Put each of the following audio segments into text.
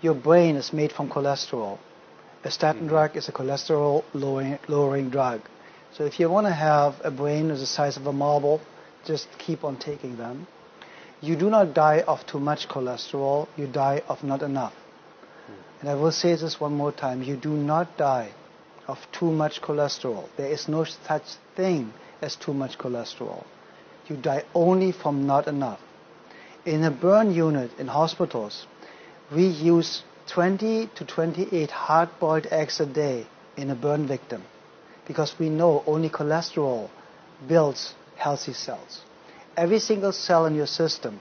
Your brain is made from cholesterol. A statin drug is a cholesterol lowering drug. So if you want to have a brain the size of a marble, just keep on taking them. You do not die of too much cholesterol, you die of not enough. And I will say this one more time, you do not die of too much cholesterol. There is no such thing as too much cholesterol. You die only from not enough. In a burn unit in hospitals, we use 20 to 28 hard-boiled eggs a day in a burn victim because we know only cholesterol builds healthy cells. Every single cell in your system,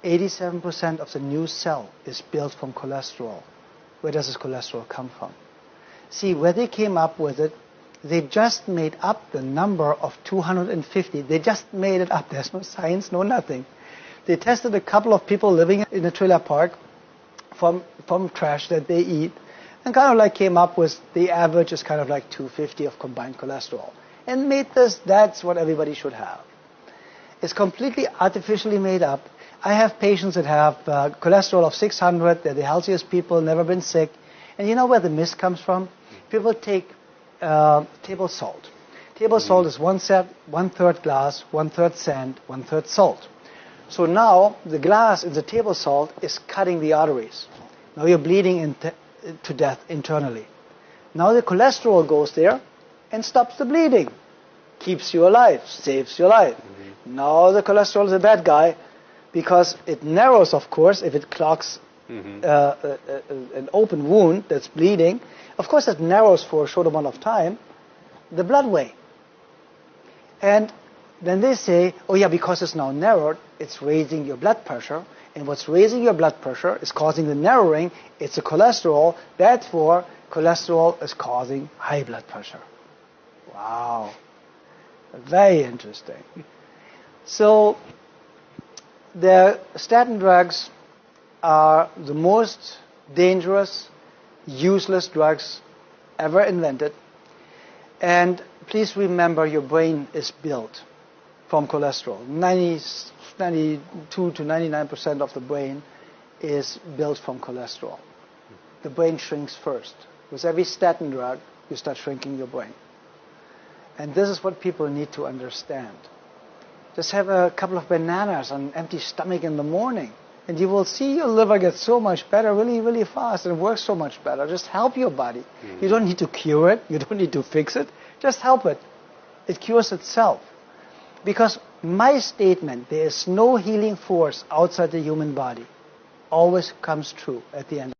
87% of the new cell is built from cholesterol. Where does this cholesterol come from? See, where they came up with it, they just made up the number of 250. They just made it up. There's no science, no nothing. They tested a couple of people living in a trailer park from trash that they eat and kind of like came up with the average is kind of like 250 of combined cholesterol. And made this, that's what everybody should have. It's completely artificially made up. I have patients that have cholesterol of 600. They're the healthiest people, never been sick. And you know where the mist comes from? People take table salt. Table salt is one-third glass, one-third sand, one-third salt. So now the glass in the table salt is cutting the arteries. Now you're bleeding to death internally. Now the cholesterol goes there and stops the bleeding. Keeps you alive, saves your life. Now the cholesterol is a bad guy because it narrows, of course, if it clogs an open wound that's bleeding. Of course, it narrows for a short amount of time the blood way. And then they say, oh yeah, because it's now narrowed, it's raising your blood pressure. And what's raising your blood pressure is causing the narrowing. It's the cholesterol. Therefore, cholesterol is causing high blood pressure. Wow. Very interesting. So, the statin drugs are the most dangerous, useless drugs ever invented. And please remember, your brain is built from cholesterol. 92 to 99% of the brain is built from cholesterol. The brain shrinks first. With every statin drug, you start shrinking your brain. And this is what people need to understand. Just have a couple of bananas on an empty stomach in the morning, and you will see your liver get so much better really, really fast and works so much better. Just help your body. You don't need to cure it. You don't need to fix it. Just help it. It cures itself. Because my statement, there is no healing force outside the human body, always comes true at the end.